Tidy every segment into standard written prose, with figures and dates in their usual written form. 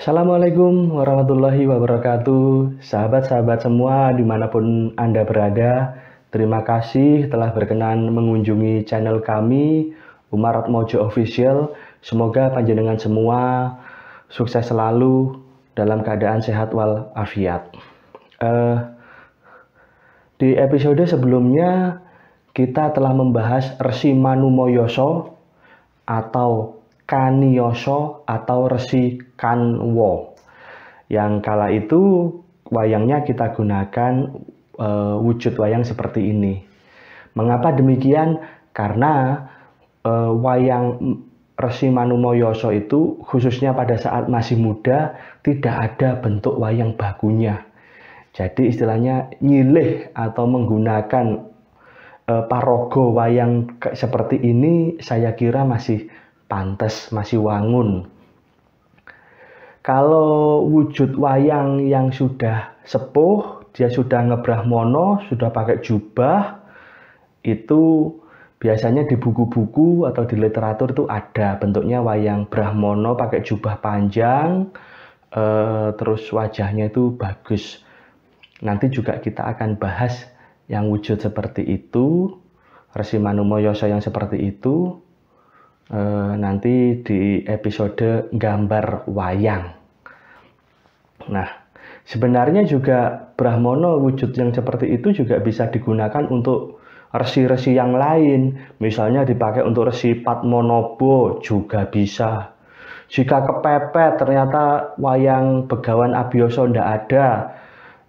Assalamualaikum warahmatullahi wabarakatuh. Sahabat-sahabat semua dimanapun Anda berada, terima kasih telah berkenan mengunjungi channel kami, Umar Mojo Official. Semoga panjenengan semua sukses selalu dalam keadaan sehat walafiat. Di episode sebelumnya kita telah membahas Resi Manumoyoso atau Kaniyoso atau Resi Kanwo. Yang kala itu wayangnya kita gunakan wujud wayang seperti ini. Mengapa demikian? Karena wayang Resi Manumoyoso itu khususnya pada saat masih muda tidak ada bentuk wayang bakunya. Jadi istilahnya nyilih atau menggunakan paraga wayang seperti ini saya kira masih pantas, masih wangun. Kalau wujud wayang yang sudah sepuh, dia sudah ngebrahmono, sudah pakai jubah, itu biasanya di buku-buku atau di literatur itu ada bentuknya wayang brahmono pakai jubah panjang, terus wajahnya itu bagus. Nanti juga kita akan bahas yang wujud seperti itu, Resi Manumoyoso yang seperti itu, nanti di episode gambar wayang. Nah, sebenarnya juga brahmono wujud yang seperti itu juga bisa digunakan untuk resi-resi yang lain. Misalnya dipakai untuk Resi Padmanaba juga bisa. Jika kepepet ternyata wayang Begawan Abiyasa tidak ada,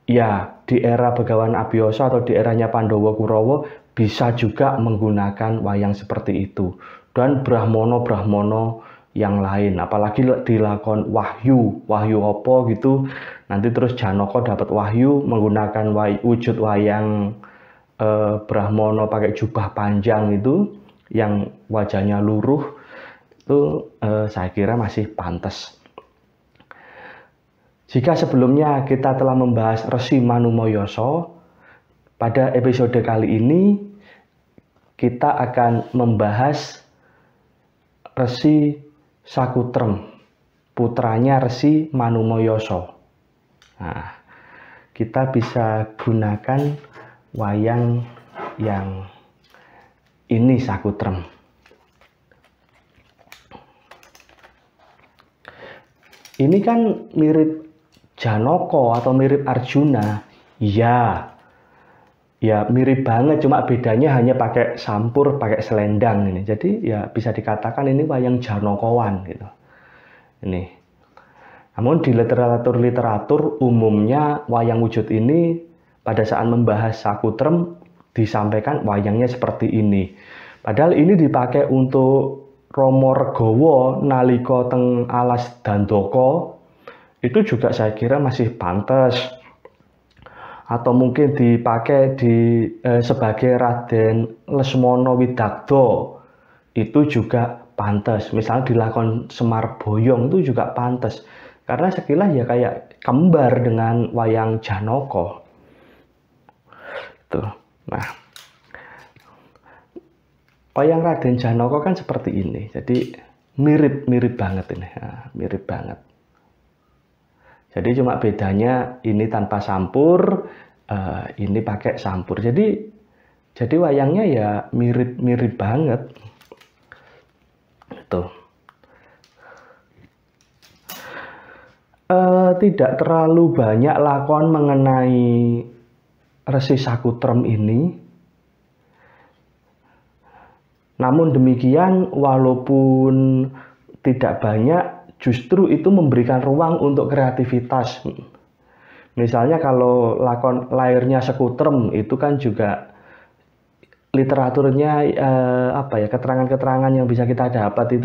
ya di era Begawan Abiyasa atau di eranya Pandhawa Kurawa bisa juga menggunakan wayang seperti itu. Dan brahmono-brahmono yang lain, apalagi dilakon wahyu apa gitu, nanti terus Janaka dapat wahyu menggunakan wujud wayang brahmono pakai jubah panjang itu yang wajahnya luruh, itu saya kira masih pantas. Jika sebelumnya kita telah membahas Resi Manumoyoso, pada episode kali ini kita akan membahas Resi Sakutrem, putranya Resi Manumoyoso. Nah, kita bisa gunakan wayang yang ini Sakutrem. Ini kan mirip Janaka atau mirip Arjuna. Ya mirip banget, cuma bedanya hanya pakai sampur, pakai selendang ini. Jadi ya bisa dikatakan ini wayang Janakawan gitu. Ini. Namun di literatur umumnya wayang wujud ini pada saat membahas Sakutrem disampaikan wayangnya seperti ini. Padahal ini dipakai untuk Rama Regawa nalika teng alas Dandaka. Itu juga saya kira masih pantas. Atau mungkin dipakai sebagai Raden Lesmana Widagda, itu juga pantas. Misalnya dilakon Semar Boyong itu juga pantas, karena sekilas ya kayak kembar dengan wayang Janaka. Tuh. Nah, wayang Raden Janaka kan seperti ini, jadi mirip banget ini, nah, mirip banget. Jadi cuma bedanya ini tanpa sampur, ini pakai sampur. Jadi wayangnya ya mirip banget. Tuh. Tidak terlalu banyak lakon mengenai Resi Sakutrem ini. Namun demikian, walaupun tidak banyak, justru itu memberikan ruang untuk kreativitas. Misalnya kalau lakon Lairnya Sakutrem itu kan juga literaturnya keterangan-keterangan yang bisa kita dapat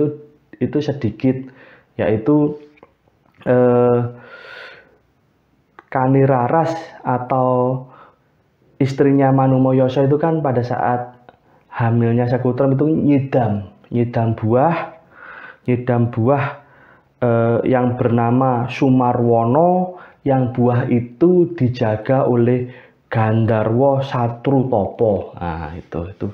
itu sedikit, yaitu Kaniraras atau istrinya Manumoyoso itu kan pada saat hamilnya Sakutrem itu nyidam buah yang bernama Sumarwono, yang buah itu dijaga oleh Gandharwa Satrutapa. Nah, itu.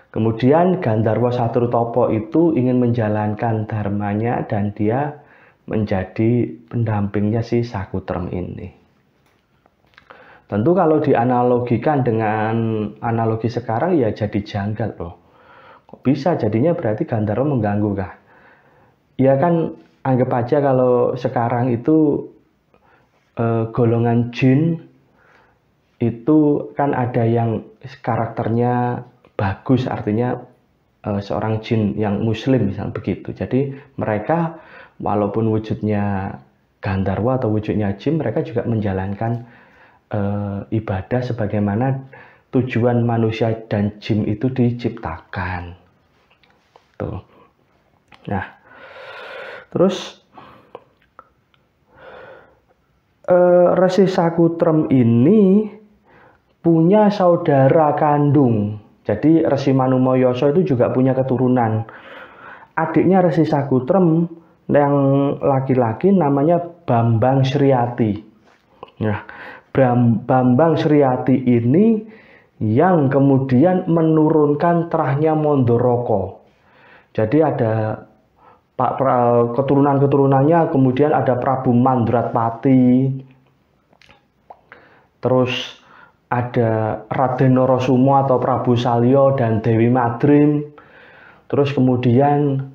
Kemudian Gandharwa Satrutapa itu ingin menjalankan dharmanya dan dia menjadi pendampingnya si Sakutrem ini. Tentu kalau dianalogikan dengan analogi sekarang ya jadi janggal loh. Kok bisa jadinya berarti Gandharwa mengganggu kah? Ya kan anggap aja kalau sekarang itu golongan jin itu kan ada yang karakternya bagus, artinya seorang jin yang muslim misalnya begitu. Jadi mereka walaupun wujudnya Gandharwa atau wujudnya jin, mereka juga menjalankan ibadah sebagaimana tujuan manusia dan jin itu diciptakan. Tuh. Nah, terus Resi Sakutrem ini punya saudara kandung. Jadi Resi Manumoyoso itu juga punya keturunan. Adiknya Resi Sakutrem yang laki-laki namanya Bambang Sriyati. Nah, Bambang Sriyati ini yang kemudian menurunkan terahnya Mandoroko. Jadi ada keturunan-keturunannya, kemudian ada Prabu Mandratpati, terus ada Raden Norosumo atau Prabu Salyo dan Dewi Madrim. Terus kemudian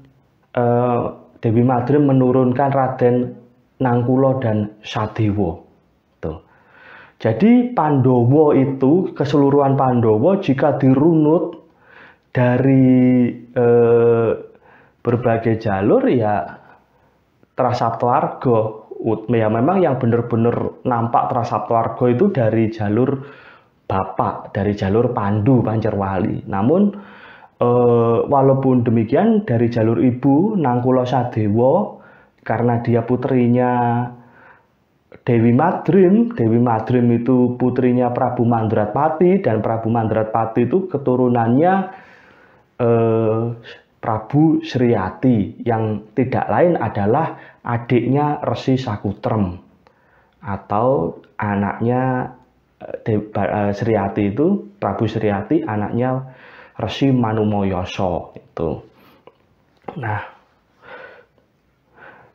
Dewi Madrim menurunkan Raden Nangkulo dan Sadewo. Tuh. Jadi Pandowo itu, keseluruhan Pandowo jika dirunut dari berbagai jalur ya Trasaptoarga. Ya memang yang benar-benar nampak Trasaptoarga itu dari jalur bapak, dari jalur Pandu Pancerwali. Namun walaupun demikian dari jalur ibu Nangkulo Sadewo, karena dia putrinya Dewi Madrim itu putrinya Prabu Mandratpati, dan Prabu Mandratpati itu keturunannya Prabu Sriyati yang tidak lain adalah adiknya Resi Sakutrem atau anaknya Sriyati itu, Prabu Sriyati anaknya Resi Manumoyoso itu. Nah,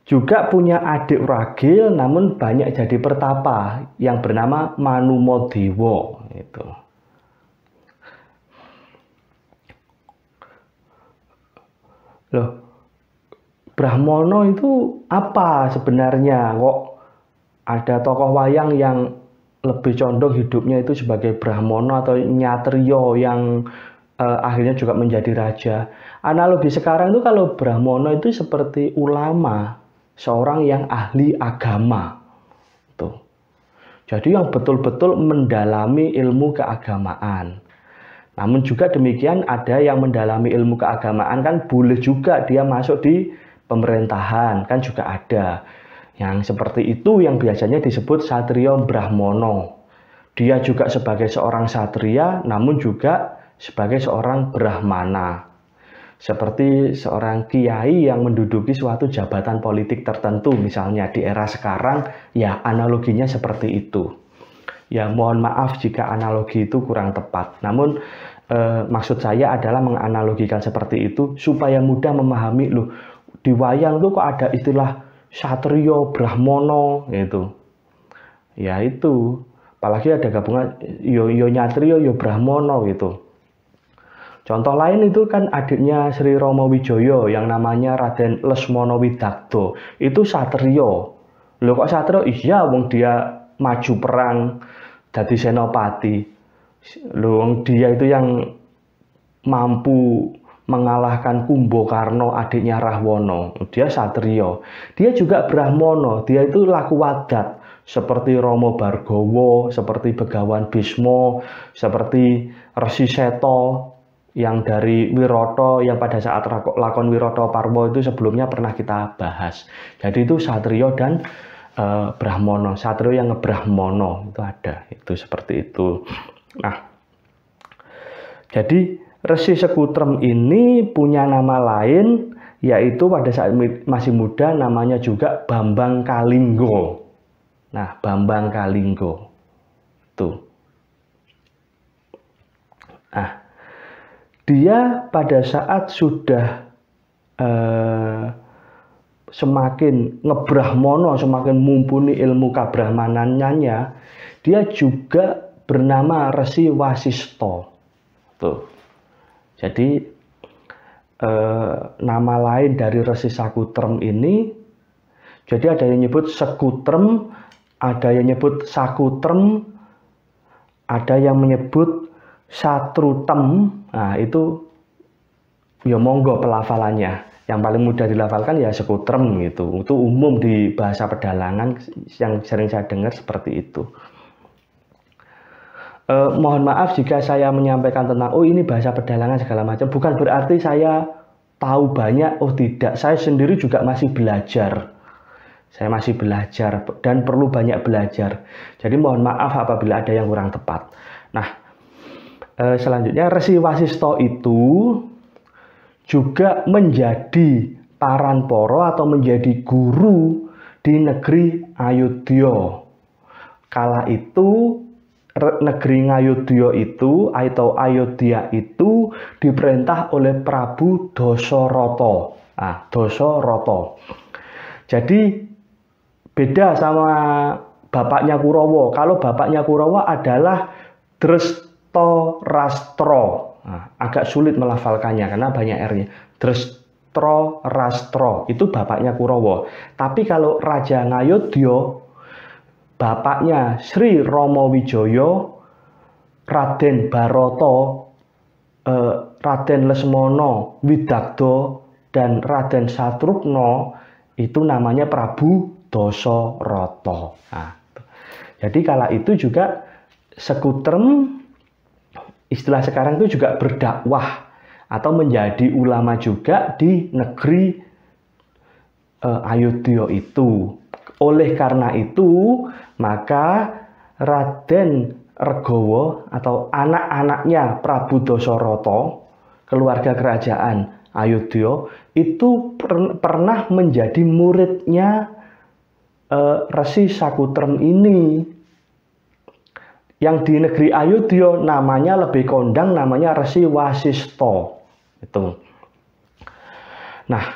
juga punya adik ragil namun banyak jadi pertapa yang bernama Manumodewo itu. Loh, Brahmono itu apa sebenarnya? Kok ada tokoh wayang yang lebih condong hidupnya itu sebagai Brahmono atau Nyatrio yang akhirnya juga menjadi raja. Analogi sekarang itu kalau Brahmono itu seperti ulama, seorang yang ahli agama. Tuh. Jadi yang betul-betul mendalami ilmu keagamaan. Namun juga demikian ada yang mendalami ilmu keagamaan kan boleh juga dia masuk di pemerintahan, kan juga ada. Yang seperti itu yang biasanya disebut Satrio Brahmono. Dia juga sebagai seorang satria namun juga sebagai seorang brahmana. Seperti seorang kiai yang menduduki suatu jabatan politik tertentu, misalnya di era sekarang, ya analoginya seperti itu. Ya mohon maaf jika analogi itu kurang tepat. Namun maksud saya adalah menganalogikan seperti itu supaya mudah memahami loh. Di wayang tuh kok ada istilah Satrio Brahmono gitu. Ya itu. Apalagi ada gabungan yo Nyatrio yo Brahmono gitu. Contoh lain itu kan adiknya Sri Rama Wijoyo yang namanya Raden Lesmono Widakdo. Itu Satrio. Loh kok Satrio? Iya wong dia maju perang jadi senopati. Loh dia itu yang mampu mengalahkan Kumbakarna adiknya Rahwana. Dia Satrio. Dia juga Brahmono. Dia itu laku wadat seperti Romo Bargowo, seperti Begawan Bismo, seperti Resi Seto yang dari Wiroto yang pada saat lakon Wiroto Parwo itu sebelumnya pernah kita bahas. Jadi itu Satrio dan Brahmono. Satrio yang ngebrahmono itu ada. Itu seperti itu. Nah, jadi Resi Sakutrem ini punya nama lain, yaitu pada saat masih muda namanya juga Bambang Kalinggo. Nah, Bambang Kalinggo. Tuh. Nah, dia pada saat sudah semakin ngebrahmono, semakin mumpuni ilmu kabrahmanannya, dia juga bernama Resi Wasisto. Tuh. Jadi nama lain dari Resi Sakutrem ini, jadi ada yang nyebut Sekutrem, ada yang nyebut Sakutrem, ada yang menyebut Satrutem. Nah, itu ya monggo pelafalannya. Yang paling mudah dilafalkan ya Sekutrem gitu. Itu umum di bahasa pedalangan yang sering saya dengar seperti itu. Mohon maaf jika saya menyampaikan tentang ini bahasa pedalangan segala macam. Bukan berarti saya tahu banyak. Oh tidak, saya sendiri juga masih belajar. Saya masih belajar dan perlu banyak belajar. Jadi mohon maaf apabila ada yang kurang tepat. Nah, selanjutnya Resi Wasisto itu juga menjadi paranporo atau menjadi guru di negeri Ayodhya. Kala itu negeri Ngayodhya itu atau Ayodhya itu diperintah oleh Prabu Dasarata. Nah, Dasarata. Jadi beda sama bapaknya Kurawa. Kalau bapaknya Kurawa adalah Drestarstra. Nah, agak sulit melafalkannya karena banyak R-nya. Drestarstra itu bapaknya Kurawa. Tapi kalau Raja Ngayodhya, bapaknya Sri Rama Wijaya, Raden Barata, Raden Lesmana Widagda, dan Raden Satrugna, itu namanya Prabu Dasarata. Nah, jadi kala itu juga Sekutrem, istilah sekarang itu juga berdakwah atau menjadi ulama juga di negeri Ayodhya itu. Oleh karena itu, maka Raden Regawa atau anak-anaknya Prabu Dasarata, keluarga kerajaan Ayodhya, itu pernah menjadi muridnya Resi Sakutrem ini. Yang di negeri Ayodhya namanya lebih kondang, namanya Resi Wasisto. Itu. Nah,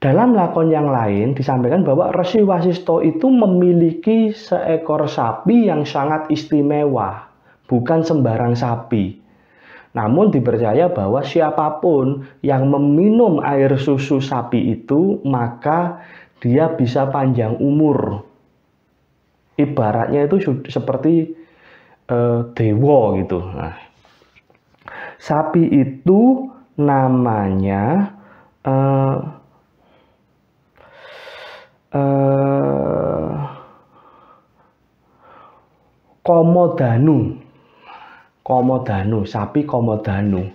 dalam lakon yang lain disampaikan bahwa Resi Wasisto itu memiliki seekor sapi yang sangat istimewa, bukan sembarang sapi. Namun dipercaya bahwa siapapun yang meminum air susu sapi itu, maka dia bisa panjang umur. Ibaratnya itu seperti dewa gitu. Nah, sapi itu namanya Komodanu. Komodanu, sapi Komodanu.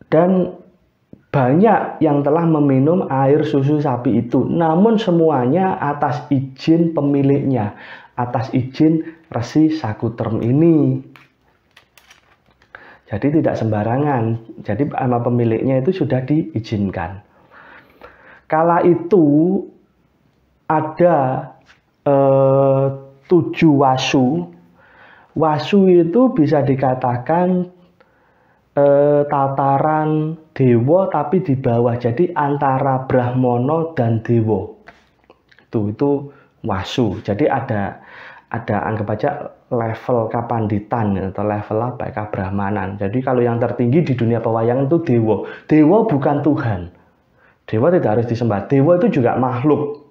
Dan banyak yang telah meminum air susu sapi itu, namun semuanya atas izin pemiliknya, atas izin Resi Sakutrem ini. Jadi tidak sembarangan, jadi sama pemiliknya itu sudah diizinkan. Kala itu ada 7 wasu. Wasu itu bisa dikatakan tataran dewa tapi di bawah. Jadi antara Brahmana dan dewa. Itu wasu. Jadi ada anggap aja level kapanditan atau level apa kabrahmanan. Jadi kalau yang tertinggi di dunia pewayangan itu dewa. Dewa bukan Tuhan. Dewa tidak harus disembah. Dewa itu juga makhluk.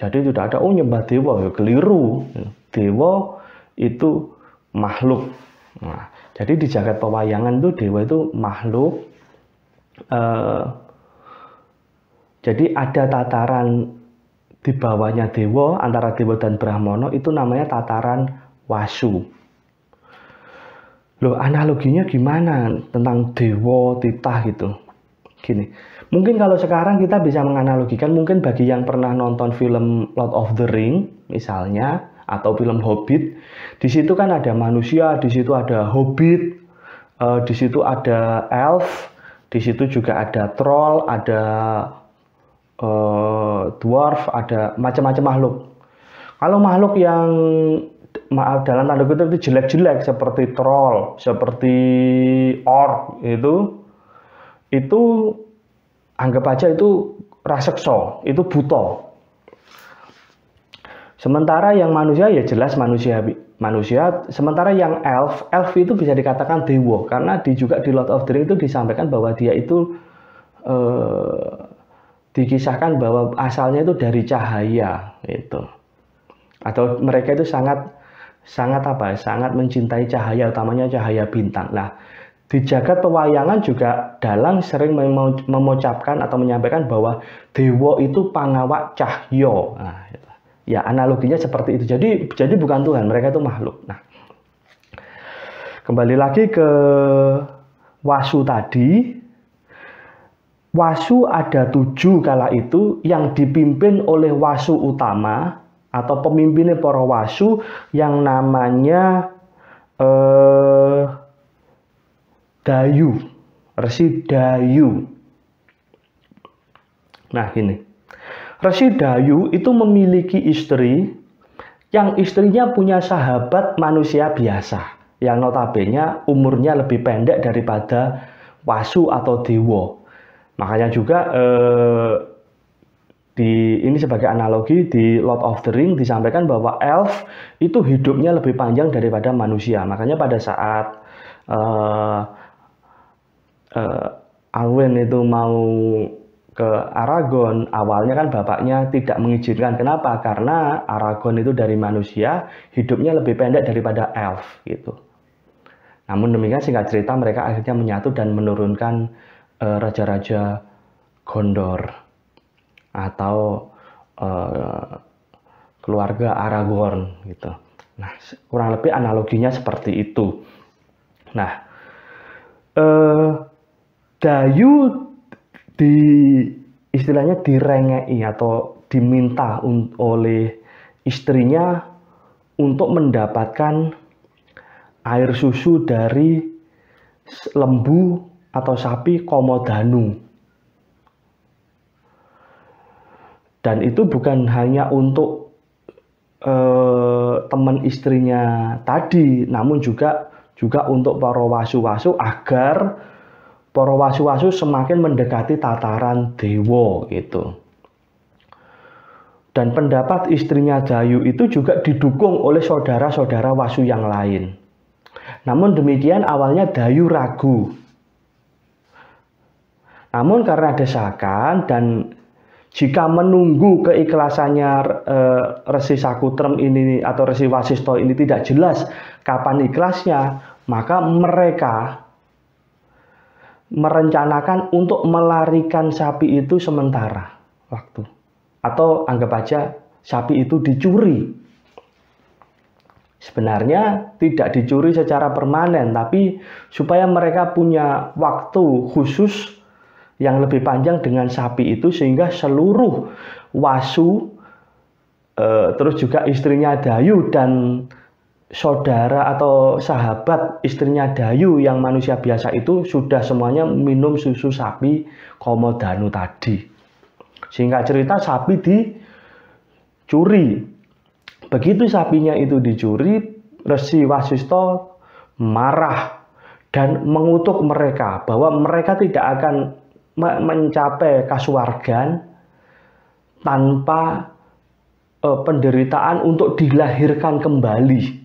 Jadi tidak ada nyembah dewa, ya keliru. Dewa itu makhluk. Nah, jadi di jagat pewayangan itu dewa itu makhluk. Jadi ada tataran di bawahnya dewa, antara dewa dan Brahmana, itu namanya tataran wasu. Loh, analoginya gimana tentang dewa, titah gitu? Gini. Mungkin kalau sekarang kita bisa menganalogikan, mungkin bagi yang pernah nonton film Lord of the Ring misalnya, atau film Hobbit, di situ kan ada manusia, di situ ada hobbit, di situ ada elf, di situ juga ada troll, ada dwarf, ada macam-macam makhluk. Kalau makhluk yang maaf dalam tanda kutip itu jelek-jelek seperti troll, seperti orc itu anggap aja itu raseksa, itu buta. Sementara yang manusia ya jelas manusia, sementara yang elf itu bisa dikatakan dewa karena juga di Lord of the Rings itu disampaikan bahwa dia itu dikisahkan bahwa asalnya itu dari cahaya itu. Atau mereka itu sangat mencintai cahaya, utamanya cahaya bintang. Nah, di jagat pewayangan juga Dalang sering mengucapkan atau menyampaikan bahwa dewa itu pangawak cahya. Nah, ya analoginya seperti itu. Jadi bukan Tuhan, mereka itu makhluk. Nah, kembali lagi ke Wasu tadi. Wasu ada 7 kala itu yang dipimpin oleh Wasu utama atau pemimpinnya para Wasu yang namanya Dayu, Resi Dayu. Nah gini, Resi Dayu itu memiliki istri yang istrinya punya sahabat manusia biasa yang notabene umurnya lebih pendek daripada Wasu atau dewa. Makanya juga ini sebagai analogi di Lord of the Rings disampaikan bahwa elf itu hidupnya lebih panjang daripada manusia. Makanya pada saat Arwen itu mau ke Aragorn, awalnya kan bapaknya tidak mengizinkan. Kenapa? Karena Aragorn itu dari manusia hidupnya lebih pendek daripada elf gitu. Namun demikian singkat cerita mereka akhirnya menyatu dan menurunkan raja-raja Gondor atau keluarga Aragorn gitu. Nah, kurang lebih analoginya seperti itu. Nah, Dayu istilahnya direngei atau diminta oleh istrinya untuk mendapatkan air susu dari lembu atau sapi Komodanu. Dan itu bukan hanya untuk teman istrinya tadi, namun juga untuk para wasu-wasu agar para wasu-wasu semakin mendekati tataran dewa gitu. Dan pendapat istrinya Dayu itu juga didukung oleh saudara-saudara wasu yang lain. Namun demikian awalnya Dayu ragu. Namun karena desakan dan jika menunggu keikhlasannya Resi Sakutrem ini atau Resi Wasisto ini tidak jelas kapan ikhlasnya, maka mereka merencanakan untuk melarikan sapi itu sementara waktu. Atau anggap aja sapi itu dicuri. Sebenarnya tidak dicuri secara permanen, tapi supaya mereka punya waktu khusus yang lebih panjang dengan sapi itu sehingga seluruh wasu terus juga istrinya Dayu dan saudara atau sahabat istrinya Dayu yang manusia biasa itu sudah semuanya minum susu sapi Komodanu tadi. Sehingga cerita sapi dicuri. Begitu sapinya itu dicuri, Resi Wasisto marah dan mengutuk mereka bahwa mereka tidak akan mencapai kasuwargan tanpa penderitaan untuk dilahirkan kembali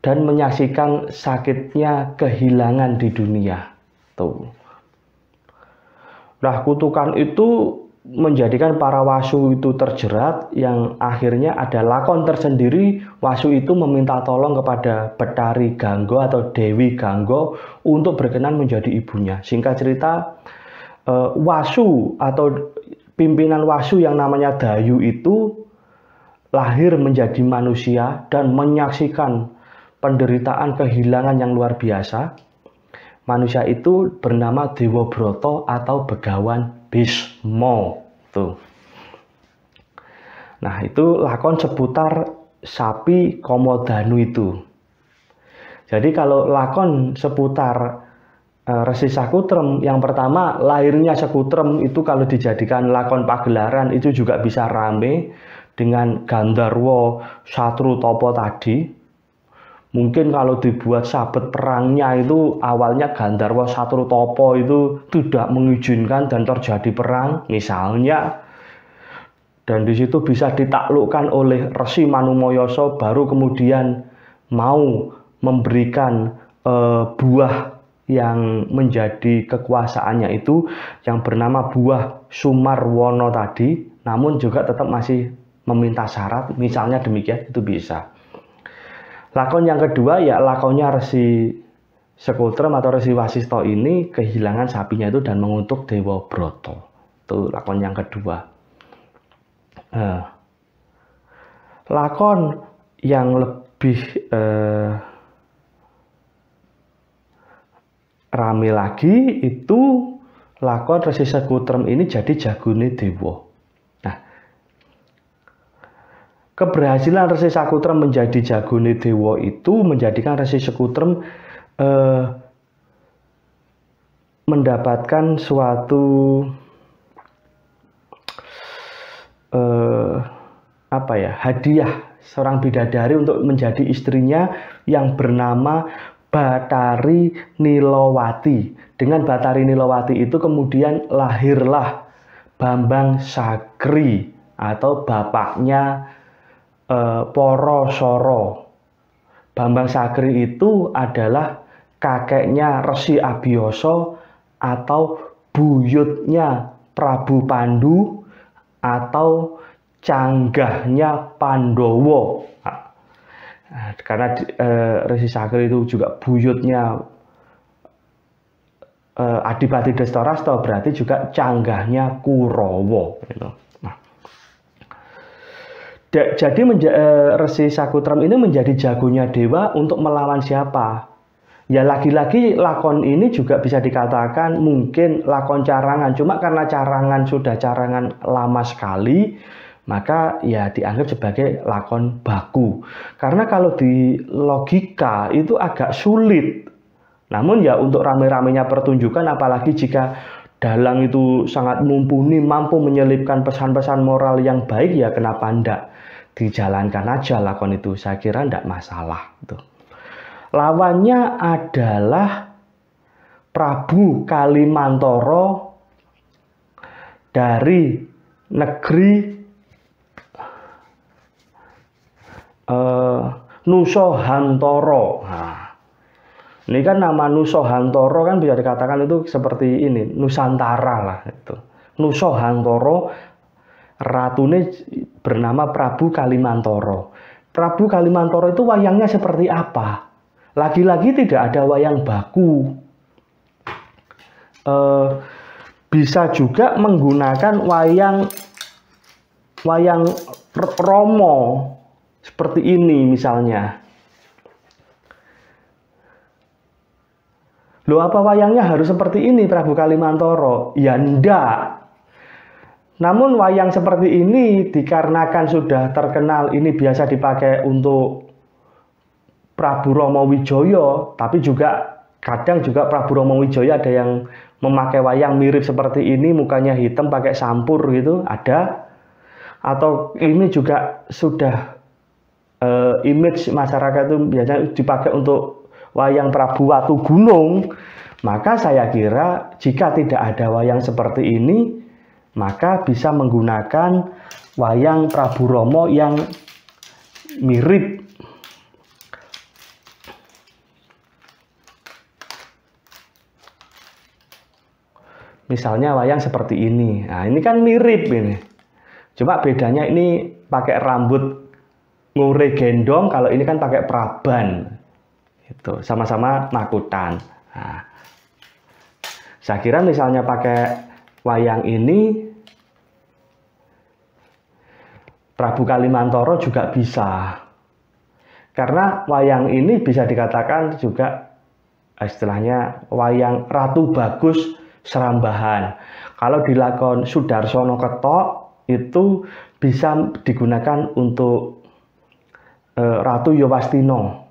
dan menyaksikan sakitnya kehilangan di dunia. Tuh. Nah, kutukan itu menjadikan para wasu itu terjerat, yang akhirnya ada lakon tersendiri. Wasu itu meminta tolong kepada Betari Ganggo atau Dewi Ganggo untuk berkenan menjadi ibunya. Singkat cerita, wasu atau pimpinan wasu yang namanya Dayu itu lahir menjadi manusia dan menyaksikan penderitaan kehilangan yang luar biasa. Manusia itu bernama Dewa Broto atau Begawan Bismo. Tuh. Nah, itu lakon seputar sapi Komodanu itu. Jadi kalau lakon seputar Resi Sakutrem. Yang pertama, lahirnya Sakutrem itu kalau dijadikan lakon pagelaran itu juga bisa rame dengan Gandharwa Satrutopo tadi. Mungkin kalau dibuat sabet perangnya itu awalnya Gandharwa Satrutopo itu tidak mengizinkan dan terjadi perang misalnya. Dan di situ bisa ditaklukkan oleh Resi Manumayasa, baru kemudian mau memberikan buah yang menjadi kekuasaannya itu yang bernama buah Sumarwono tadi, namun juga tetap masih meminta syarat, misalnya demikian, itu bisa. Lakon yang kedua ya lakonnya Resi Sakutrem atau Resi Wasisto ini kehilangan sapinya itu dan mengutuk Dewa Broto. Itu lakon yang kedua. Lakon yang lebih rame lagi itu lakon Resi Sakutrem ini jadi jagone Dewa. Nah, keberhasilan Resi Sakutrem menjadi jagone Dewa itu menjadikan Resi Sakutrem mendapatkan suatu hadiah seorang bidadari untuk menjadi istrinya yang bernama Bathari Nilawati. Dengan Bathari Nilawati itu kemudian lahirlah Bambang Sagri atau bapaknya Porosoro. Bambang Sagri itu adalah kakeknya Resi Abiyasa atau buyutnya Prabu Pandu atau canggahnya Pandowo. Karena Resi Sagri itu juga buyutnya Adipati Drestarasta, berarti juga canggahnya Kurawa. Gitu. Nah, jadi Resi Sakutrem ini menjadi jagonya Dewa untuk melawan siapa? Ya lagi-lagi lakon ini juga bisa dikatakan mungkin lakon carangan, cuma karena carangan sudah carangan lama sekali, maka ya dianggap sebagai lakon baku. Karena kalau di logika itu agak sulit. Namun ya untuk rame-ramenya pertunjukan, apalagi jika dalang itu sangat mumpuni, mampu menyelipkan pesan-pesan moral yang baik, ya kenapa enggak dijalankan aja lakon itu. Saya kira enggak masalah. Gitu. Lawannya adalah Prabu Kalimantoro dari negeri Nusohantoro. Nah, ini kan nama Nusohantoro kan bisa dikatakan itu seperti ini, Nusantara lah itu. Nusohantoro, ratune bernama Prabu Kalimantoro. Prabu Kalimantoro itu wayangnya seperti apa? Lagi-lagi tidak ada wayang baku. Bisa juga menggunakan wayang Romo seperti ini misalnya. Loh, apa wayangnya harus seperti ini Prabu Kalimantoro? Ya enggak. Namun wayang seperti ini dikarenakan sudah terkenal, ini biasa dipakai untuk Prabu Rama Wijaya, tapi juga kadang juga Prabu Rama Wijaya ada yang memakai wayang mirip seperti ini, mukanya hitam pakai sampur gitu, ada. Atau ini juga sudah image masyarakat itu biasanya dipakai untuk wayang Prabu Watu Gunung. Maka saya kira jika tidak ada wayang seperti ini, maka bisa menggunakan wayang Prabu Rama yang mirip. Misalnya wayang seperti ini. Nah, ini kan mirip ini. Cuma bedanya ini pakai rambut ngure gendong, kalau ini kan pakai praban. Itu sama-sama makutan. Nah, saya kira misalnya pakai wayang ini Prabu Kalimantoro juga bisa. Karena wayang ini bisa dikatakan juga istilahnya wayang Ratu Bagus Serambahan. Kalau dilakon Sudarsono Ketok itu bisa digunakan untuk Ratu Yowastino.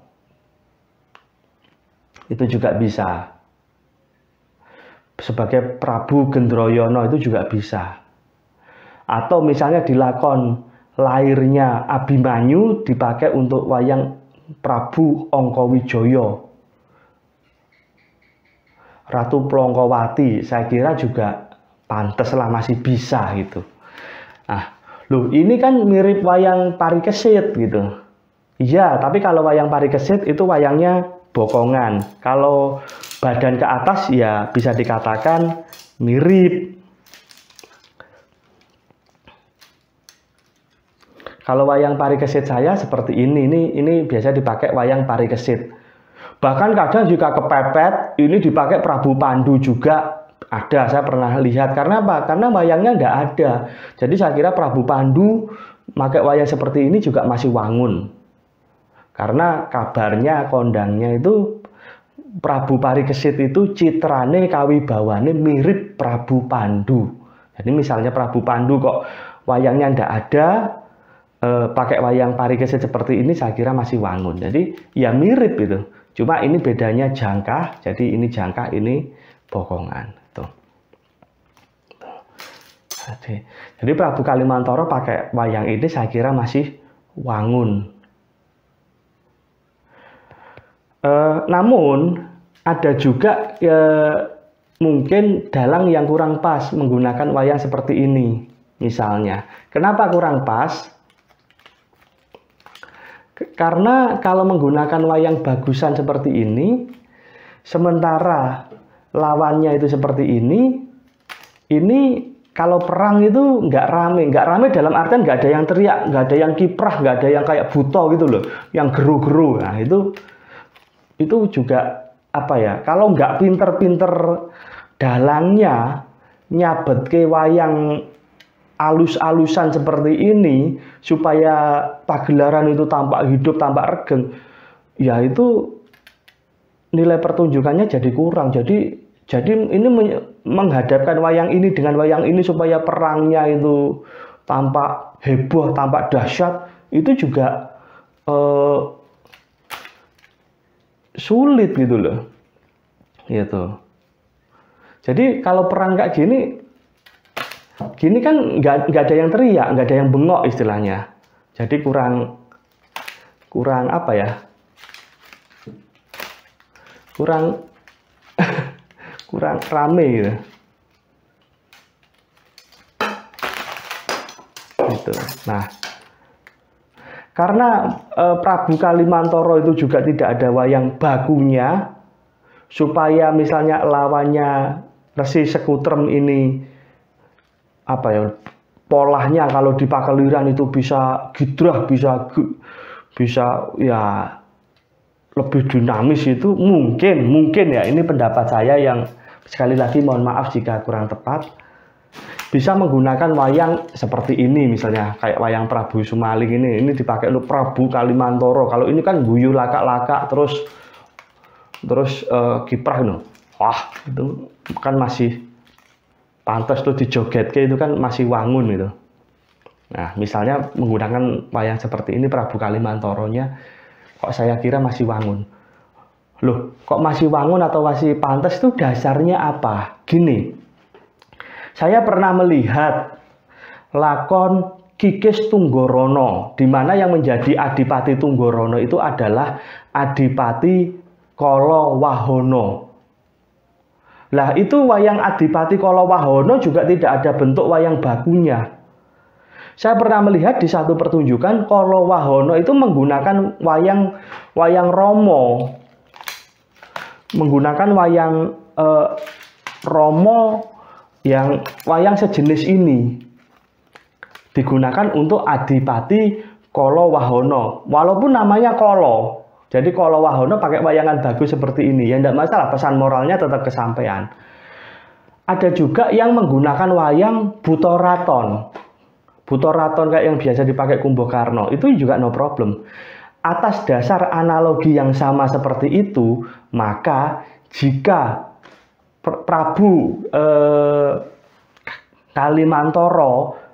Itu juga bisa. sebagai Prabu Gendroyono itu juga bisa. Atau misalnya di lakon lahirnya Abimanyu dipakai untuk wayang Prabu Ongkowijoyo, Ratu Plongkowati, saya kira juga pantes lah, masih bisa gitu. Nah, loh ini kan mirip wayang Parikesit gitu. Iya, tapi kalau wayang Parikesit itu wayangnya bokongan. Kalau badan ke atas ya bisa dikatakan mirip. Kalau wayang Parikesit saya seperti ini biasa dipakai wayang Parikesit. Bahkan kadang jika kepepet, ini dipakai Prabu Pandu juga ada, saya pernah lihat. Karena apa? Karena wayangnya nggak ada. Jadi saya kira Prabu Pandu pakai wayang seperti ini juga masih wangun. Karena kabarnya, kondangnya itu Prabu Parikesit itu citrane kawibawane mirip Prabu Pandu. Jadi misalnya Prabu Pandu kok wayangnya nggak ada, pakai wayang Parikesit seperti ini saya kira masih wangun. Jadi ya mirip itu. Cuma ini bedanya jangkah. Jadi ini jangkah, ini bokongan. Tuh. Jadi Prabu Kalimantoro pakai wayang ini saya kira masih wangun. Namun ada juga mungkin dalang yang kurang pas menggunakan wayang seperti ini. Misalnya, kenapa kurang pas? Karena kalau menggunakan wayang bagusan seperti ini, sementara lawannya itu seperti ini kalau perang itu nggak rame dalam artian nggak ada yang teriak, nggak ada yang kiprah, nggak ada yang kayak buto gitu loh, yang geru-geru. Nah itu juga apa ya? Kalau nggak pinter-pinter dalangnya nyabet ke wayang alus-alusan seperti ini supaya pagelaran itu tampak hidup, tampak regeng, ya itu nilai pertunjukannya jadi kurang. Jadi ini menghadapkan wayang ini dengan wayang ini supaya perangnya itu tampak heboh, tampak dahsyat, itu juga sulit gitu loh. Gitu. Jadi kalau perang kayak gini kan nggak ada yang teriak, nggak ada yang bengok istilahnya. Jadi kurang apa ya? Kurang rame gitu. Gitu. Nah, karena Prabu Kalimantoro itu juga tidak ada wayang bakunya, supaya misalnya lawannya Resi Sekutrem ini apa ya, polahnya kalau di Pakeliran itu bisa gidrah, bisa ya lebih dinamis, itu mungkin ya, ini pendapat saya yang sekali lagi mohon maaf jika kurang tepat, bisa menggunakan wayang seperti ini, misalnya kayak wayang Prabu Sumaling ini dipakai untuk Prabu Kalimantoro. Kalau ini kan guyu lakak-lakak terus kiprah gitu. Wah, itu kan masih pantas tuh dijogetke, itu kan masih wangun gitu. Nah, misalnya menggunakan wayang seperti ini Prabu Kalimantoronya, kok saya kira masih wangun. Loh, kok masih wangun atau masih pantas itu dasarnya apa? Gini, saya pernah melihat lakon Kikis Tunggorono, di mana yang menjadi Adipati Tunggorono itu adalah Adipati Kolowahono. Lah itu wayang Adipati Kolowahono juga tidak ada bentuk wayang bakunya. Saya pernah melihat di satu pertunjukan Kolowahono itu menggunakan wayang Romo, menggunakan wayang Romo yang wayang sejenis ini digunakan untuk Adipati Kolowahono, walaupun namanya Kolo. Jadi Kolowahono pakai wayangan bagus seperti ini, ya tidak masalah, pesan moralnya tetap kesampaian. Ada juga yang menggunakan wayang Butoraton. Butoraton kayak yang biasa dipakai Kumbakarna, itu juga no problem. Atas dasar analogi yang sama seperti itu, maka jika Prabu Kalimantoro,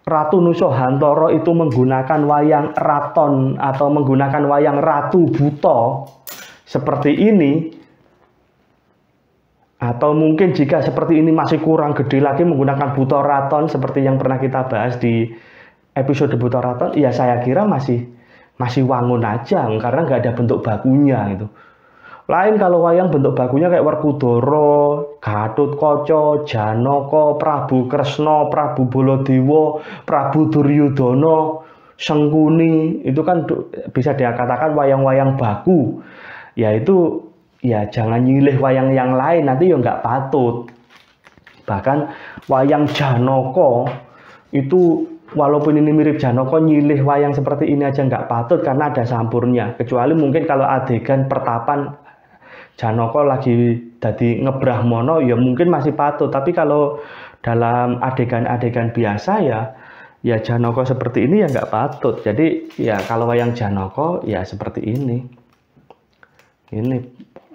Ratu Nusohantoro itu menggunakan wayang raton atau menggunakan wayang Ratu Buto seperti ini, Atau mungkin jika seperti ini masih kurang gede lagi menggunakan buto raton seperti yang pernah kita bahas di episode buto raton, ya saya kira masih wangun aja karena nggak ada bentuk bakunya gitu. Lain kalau wayang bentuk bakunya kayak Werkudara, Gatotkaca, Janaka, Prabu Kresna, Prabu Baladewa, Prabu Duryudana, Sengkuni, itu kan bisa dikatakan wayang-wayang baku. Yaitu ya jangan nyilih wayang yang lain, nanti ya nggak patut. Bahkan wayang Janaka itu walaupun ini mirip Janaka, nyilih wayang seperti ini aja nggak patut karena ada sampurnya. Kecuali mungkin kalau adegan pertapan Janaka lagi jadi ngebrahmana ya mungkin masih patut, tapi kalau dalam adegan-adegan biasa ya Janaka seperti ini ya nggak patut. Jadi ya kalau wayang Janaka ya seperti ini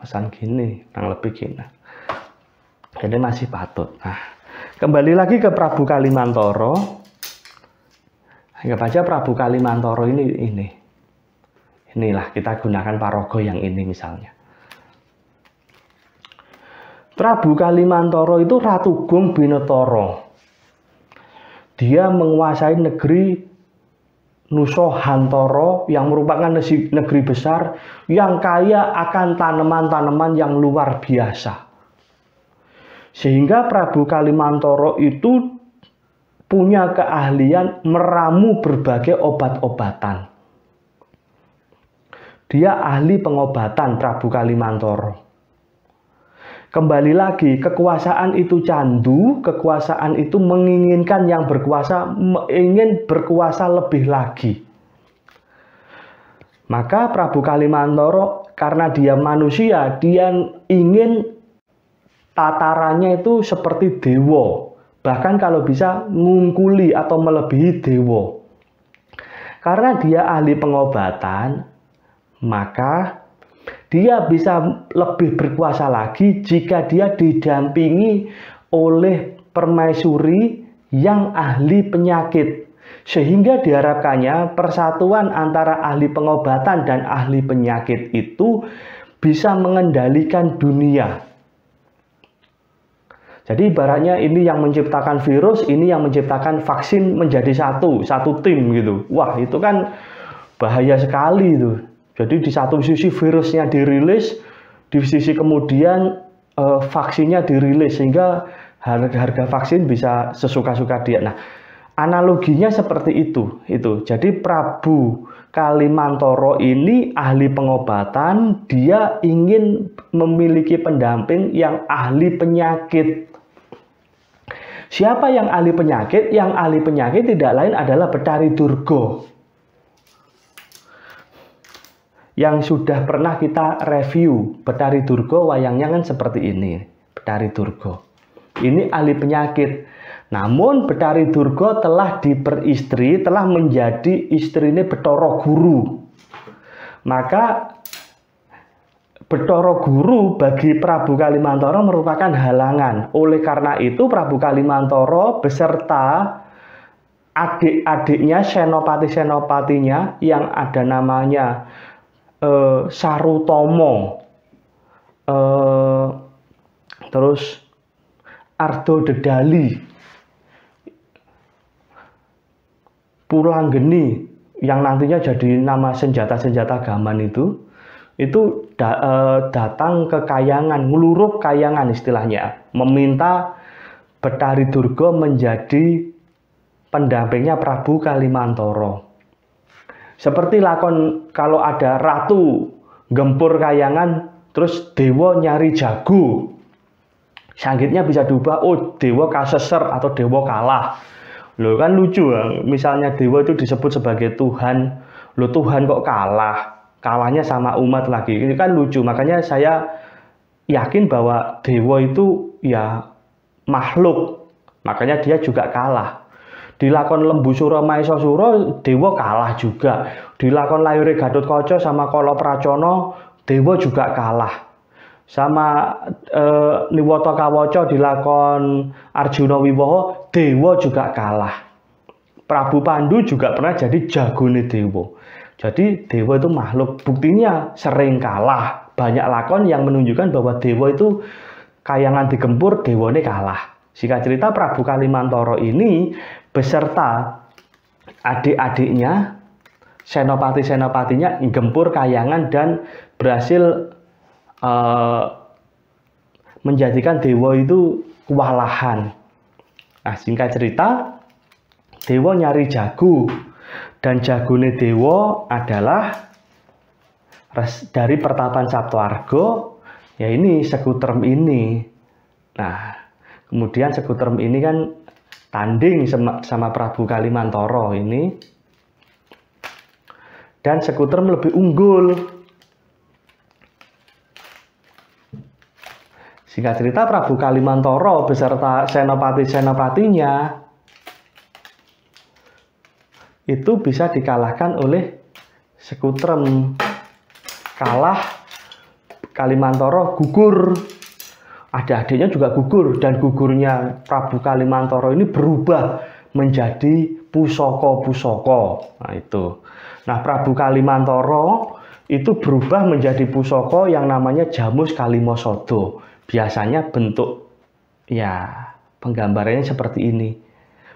pesan gini, kurang lebih gini. Jadi masih patut. Nah, kembali lagi ke Prabu Kalimantoro. Anggap aja Prabu Kalimantoro inilah kita gunakan paraga yang ini misalnya. Prabu Kalimantoro itu Ratu Gong Binetara. Dia menguasai negeri Nusahantara yang merupakan negeri besar yang kaya akan tanaman-tanaman yang luar biasa. Sehingga Prabu Kalimantoro itu punya keahlian meramu berbagai obat-obatan. Dia ahli pengobatan Prabu Kalimantoro. Kembali lagi, kekuasaan itu candu, kekuasaan itu menginginkan yang berkuasa, ingin berkuasa lebih lagi. Maka Prabu Kalimantoro, karena dia manusia, dia ingin tatarannya itu seperti dewa. Bahkan kalau bisa ngungkuli atau melebihi dewa. Karena dia ahli pengobatan, maka dia bisa lebih berkuasa lagi jika dia didampingi oleh permaisuri yang ahli penyakit. Sehingga diharapkannya persatuan antara ahli pengobatan dan ahli penyakit itu bisa mengendalikan dunia. Jadi ibaratnya ini yang menciptakan virus, ini yang menciptakan vaksin menjadi satu tim gitu. Wah, itu kan bahaya sekali itu. Jadi di satu sisi virusnya dirilis, di sisi kemudian vaksinnya dirilis sehingga harga vaksin bisa sesuka-suka dia. Nah, analoginya seperti itu. Jadi Prabu Kalimantoro ini ahli pengobatan, dia ingin memiliki pendamping yang ahli penyakit. Siapa yang ahli penyakit? Yang ahli penyakit tidak lain adalah Betari Durga. Yang sudah pernah kita review, Betari Durga wayangnya kan seperti ini. Betari Durga ini ahli penyakit. Namun Betari Durga telah diperistri, telah menjadi istrinya Bathara Guru. Maka Bathara Guru bagi Prabu Kalimantoro merupakan halangan. Oleh karena itu Prabu Kalimantoro beserta adik-adiknya, senopati-senopatinya yang ada namanya Sarutomo, terus Ardo Dedali, Pulanggeni yang nantinya jadi nama senjata-senjata gaman itu datang ke Kayangan, nguluruk Kayangan istilahnya, meminta Betari Durga menjadi pendampingnya Prabu Kalimantoro. Seperti lakon kalau ada ratu gempur Kayangan, terus dewa nyari jago. Sanggitnya bisa diubah, oh dewa kaseser atau dewa kalah. Loh kan lucu ya, misalnya dewa itu disebut sebagai Tuhan. Loh Tuhan kok kalah? Kalahnya sama umat lagi. Ini kan lucu, makanya saya yakin bahwa dewa itu ya makhluk. Makanya dia juga kalah. Di lakon Lembu Sura Maesa Sura, dewa kalah juga. Di lakon Layure Gatotkaca sama Kala Pracana, dewa juga kalah. Sama Niwata Kawaca di lakon Arjuna Wiwaha, dewa juga kalah. Prabu Pandu juga pernah jadi jagone dewa. Jadi dewa itu makhluk, buktinya sering kalah. Banyak lakon yang menunjukkan bahwa dewa itu kayangan digempur, dewane kalah. Singkat cerita Prabu Kalimantoro ini beserta adik-adiknya, senopati-senopatinya gempur kayangan dan berhasil menjadikan dewa itu kewalahan. Nah, singkat cerita, dewa nyari jago, dan jagone dewa adalah dari pertapan Saptawarga, ya ini Sekutrem ini. Nah, kemudian Sekutrem ini kan tanding sama Prabu Kalimantoro ini, dan Sekutrem lebih unggul. Singkat cerita Prabu Kalimantoro beserta senopati-senopatinya itu bisa dikalahkan oleh Sekutrem. Kalah, Kalimantoro gugur, adik-adiknya juga gugur, dan gugurnya Prabu Kalimantoro ini berubah menjadi pusaka-pusaka. Nah itu. Nah, Prabu Kalimantoro itu berubah menjadi pusaka yang namanya Jamus Kalimasada. Biasanya bentuk ya penggambarannya seperti ini.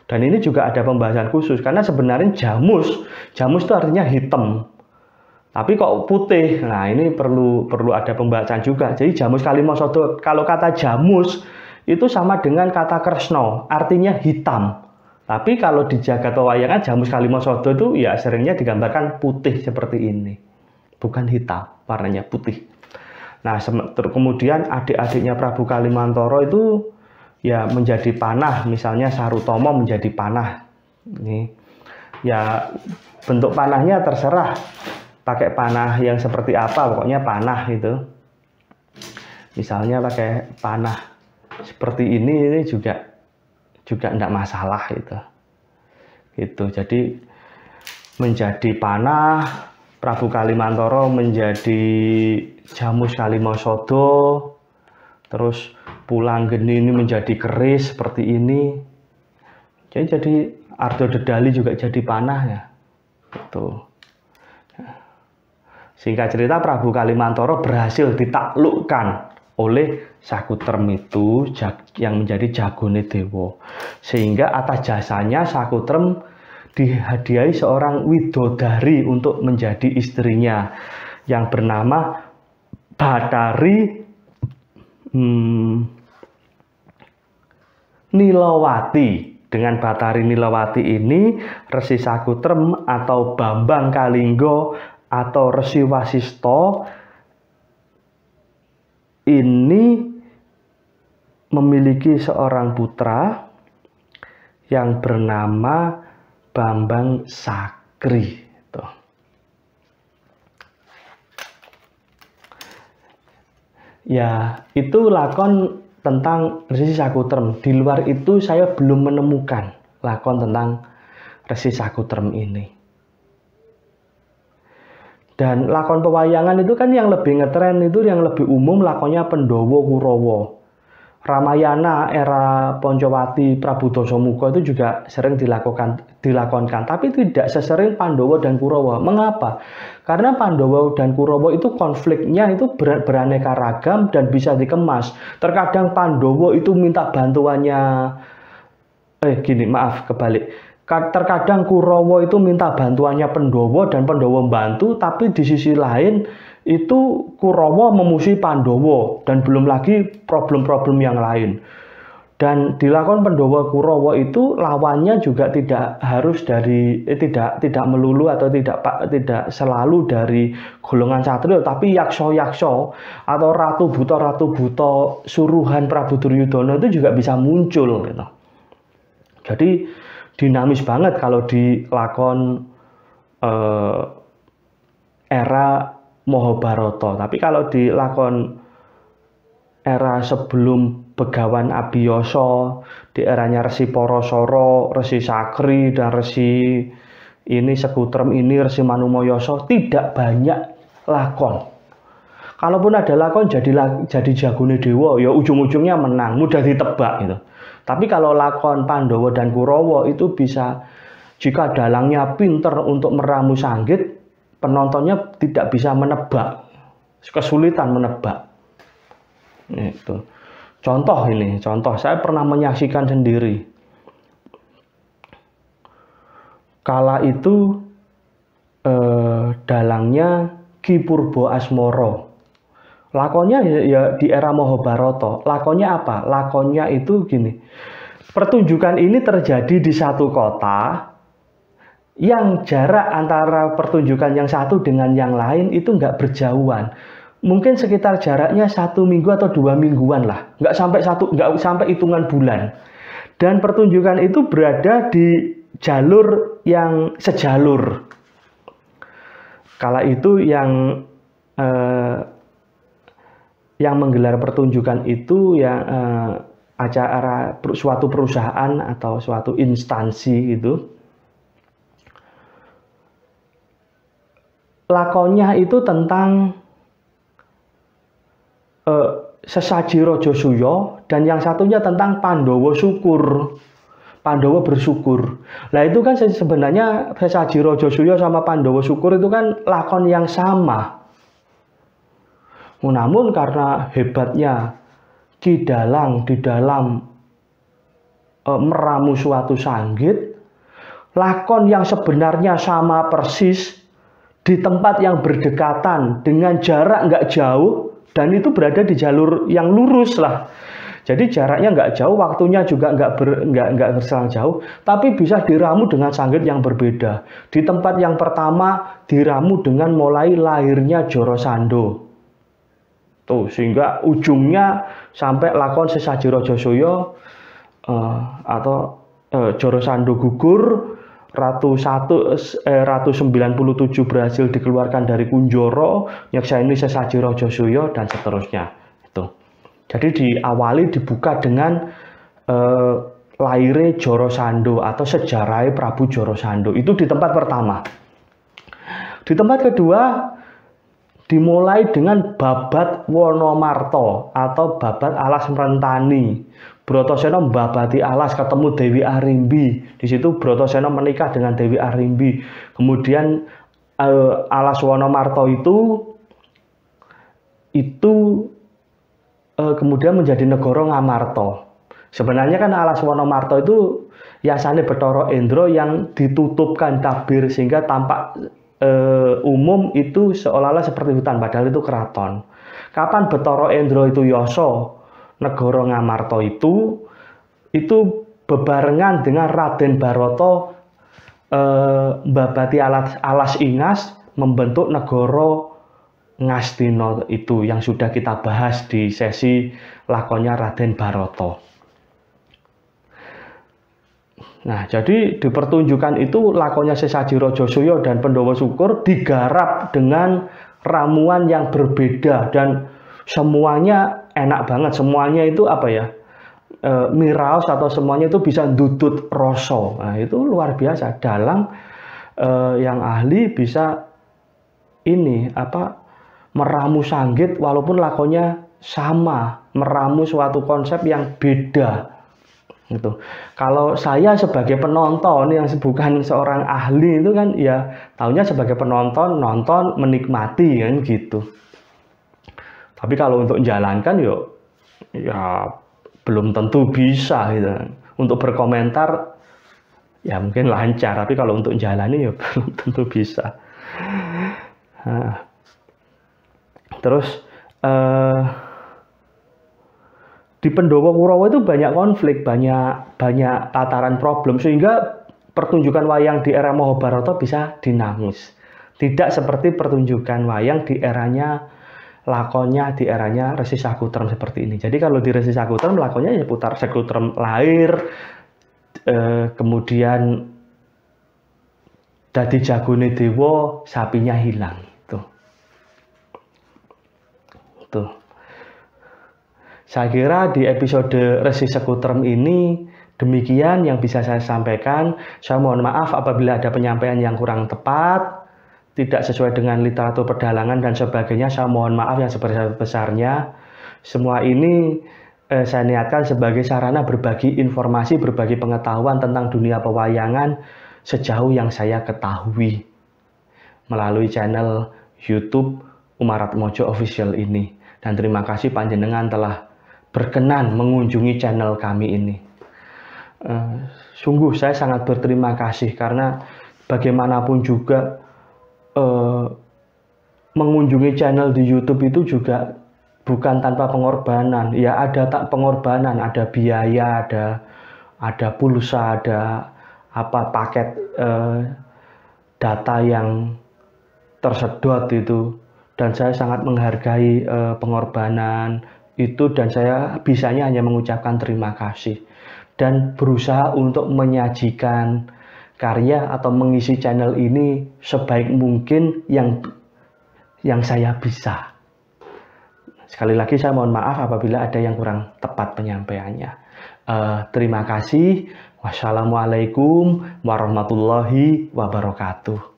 Dan ini juga ada pembahasan khusus karena sebenarnya jamus itu artinya hitam. Tapi kok putih? Nah, ini perlu ada pembahasan juga. Jadi Jamus Kalimasada, kalau kata jamus itu sama dengan kata Kresna, artinya hitam. Tapi kalau di jagat pewayangan Jamus Kalimasada itu ya seringnya digambarkan putih seperti ini. Bukan hitam, warnanya putih. Nah, kemudian adik-adiknya Prabu Kalimantoro itu ya menjadi panah, misalnya Sarutomo menjadi panah. Ini ya bentuk panahnya terserah, pakai panah yang seperti apa, pokoknya panah itu. Misalnya pakai panah seperti ini juga enggak masalah itu. Gitu. Jadi menjadi panah, Prabu Kalimantoro menjadi Jamus Kalimasada, terus Pulang Geni ini menjadi keris seperti ini. Jadi Arda Dedali juga jadi panah ya. Gitu. Singkat cerita Prabu Kalimantoro berhasil ditaklukkan oleh Sakutrem itu yang menjadi jagone dewa. Sehingga atas jasanya Sakutrem dihadiahi seorang widodari untuk menjadi istrinya yang bernama Bathari Nilawati. Dengan Bathari Nilawati ini Resi Sakutrem atau Bambang Kalingga atau Resi Wasista ini memiliki seorang putra yang bernama Bambang Sakri. Ya, itu lakon tentang Resi Sakutrem. Di luar itu saya belum menemukan lakon tentang Resi Sakutrem ini. Dan lakon pewayangan itu kan yang lebih ngetren itu, yang lebih umum lakonnya Pandhawa Kurawa. Ramayana era Poncowati Prabu Dasamuka itu juga sering dilakonkan, tapi tidak sesering Pandhawa dan Kurawa. Mengapa? Karena Pandhawa dan Kurawa itu konfliknya itu beraneka ragam dan bisa dikemas. Terkadang Pandhawa itu minta bantuannya, kebalik. Terkadang Kurawa itu minta bantuannya Pandhawa dan Pandhawa membantu, tapi di sisi lain itu Kurawa memusuhi Pandhawa dan belum lagi problem-problem yang lain. Dan di lakon Pandhawa Kurawa itu lawannya juga tidak harus dari tidak melulu atau tidak selalu dari golongan satria, tapi yaksa-yaksa atau ratu buta suruhan Prabu Duryudana itu juga bisa muncul gitu. Jadi dinamis banget kalau di lakon era Mahabharata. Tapi kalau di lakon era sebelum Begawan Abiyasa, di eranya Resi Parasara, Resi Sakri, dan Resi ini Sekutrem ini, Resi Manumayasa, tidak banyak lakon. Kalaupun ada lakon jadi jagone dewa, ya ujung-ujungnya menang, mudah ditebak gitu. Tapi kalau lakon Pandhawa dan Kurawa itu bisa, jika dalangnya pinter untuk meramu sanggit, penontonnya tidak bisa menebak, kesulitan menebak. Itu. Contoh ini, contoh saya pernah menyaksikan sendiri. Kala itu dalangnya Ki Purbo Asmoro. Lakonnya ya di era Mahabharata. Lakonnya apa? Lakonnya itu gini. Pertunjukan ini terjadi di satu kota yang jarak antara pertunjukan yang satu dengan yang lain itu nggak berjauhan. Mungkin sekitar jaraknya 1 minggu atau 2 mingguan lah. Nggak sampai hitungan bulan. Dan pertunjukan itu berada di jalur yang sejalur. Kala itu yang menggelar pertunjukan itu yang acara suatu perusahaan atau suatu instansi itu. Lakonnya itu tentang sesaji Raja Suya dan yang satunya tentang Pandhawa syukur. Pandhawa bersyukur. Nah itu kan sebenarnya sesaji Raja Suya sama Pandhawa syukur itu kan lakon yang sama. Namun karena hebatnya Ki Dalang di dalam meramu suatu sanggit, lakon yang sebenarnya sama persis di tempat yang berdekatan dengan jarak nggak jauh dan itu berada di jalur yang lurus lah. Jadi jaraknya nggak jauh, waktunya juga nggak berselang jauh, tapi bisa diramu dengan sanggit yang berbeda. Di tempat yang pertama diramu dengan mulai lahirnya Jarasandha. Tuh, sehingga ujungnya sampai lakon sesaji Raja Suya atau Jarasandha gugur, Ratu 97 berhasil dikeluarkan dari Kunjara, nyekseni sesaji Raja Suya dan seterusnya. Jadi diawali dibuka dengan lahirnya Jarasandha atau sejarah Prabu Jarasandha. Itu di tempat pertama. Di tempat kedua dimulai dengan babat Wonomarta atau babat Alas Mrentani. Bratasena mbabati alas ketemu Dewi Arimbi. Di situ Bratasena menikah dengan Dewi Arimbi. Kemudian Alas Wonomarta itu kemudian menjadi negara Ngamarta. Sebenarnya kan Alas Wonomarta itu yasane Bathara Endra yang ditutupkan tabir sehingga tampak umum itu seolah-olah seperti hutan, padahal itu keraton. Kapan Bathara Endra itu yasa negara Ngamarta itu bebarengan dengan Raden Barata mbabati alas Ingas membentuk negara Ngastina itu yang sudah kita bahas di sesi lakonnya Raden Barata. Nah, jadi di pertunjukan itu lakonnya sesaji Raja Suya dan Pandhawa syukur digarap dengan ramuan yang berbeda dan semuanya enak banget. Semuanya itu apa ya? Miraos atau semuanya itu bisa ndudut rasa. Nah, itu luar biasa. Dalang yang ahli bisa meramu sanggit walaupun lakonnya sama, meramu suatu konsep yang beda. Gitu. Kalau saya sebagai penonton yang bukan seorang ahli itu kan ya taunya sebagai penonton, nonton, menikmati kan gitu. Tapi kalau untuk menjalankan ya belum tentu bisa gitu. Untuk berkomentar ya mungkin lancar, tapi kalau untuk menjalani ya belum tentu bisa. Nah. Terus di Pandhawa Kurawa itu banyak konflik, banyak tataran problem sehingga pertunjukan wayang di era Mahabharata bisa dinamis. Tidak seperti pertunjukan wayang di eranya lakonnya di eranya Resi Sakutrem seperti ini. Jadi kalau di Resi Sakutrem lakonnya ya putar Sakutrem lahir, kemudian dadi jagone dewa, sapinya hilang. Tuh. Saya kira di episode Resi Sakutrem ini demikian yang bisa saya sampaikan. Saya mohon maaf apabila ada penyampaian yang kurang tepat, tidak sesuai dengan literatur pedalangan dan sebagainya. Saya mohon maaf yang sebesar-besarnya. Semua ini saya niatkan sebagai sarana berbagi informasi, berbagi pengetahuan tentang dunia pewayangan sejauh yang saya ketahui melalui channel YouTube Umaratmojo Official ini. Dan terima kasih panjenengan telah berkenan mengunjungi channel kami ini. Sungguh saya sangat berterima kasih karena bagaimanapun juga mengunjungi channel di YouTube itu juga bukan tanpa pengorbanan. Ya ada tak pengorbanan, ada biaya, ada pulsa, ada paket data yang tersedot itu. Dan saya sangat menghargai pengorbanan itu, dan saya bisanya hanya mengucapkan terima kasih dan berusaha untuk menyajikan karya atau mengisi channel ini sebaik mungkin yang saya bisa. Sekali lagi saya mohon maaf apabila ada yang kurang tepat penyampaiannya. Terima kasih. Wassalamualaikum warahmatullahi wabarakatuh.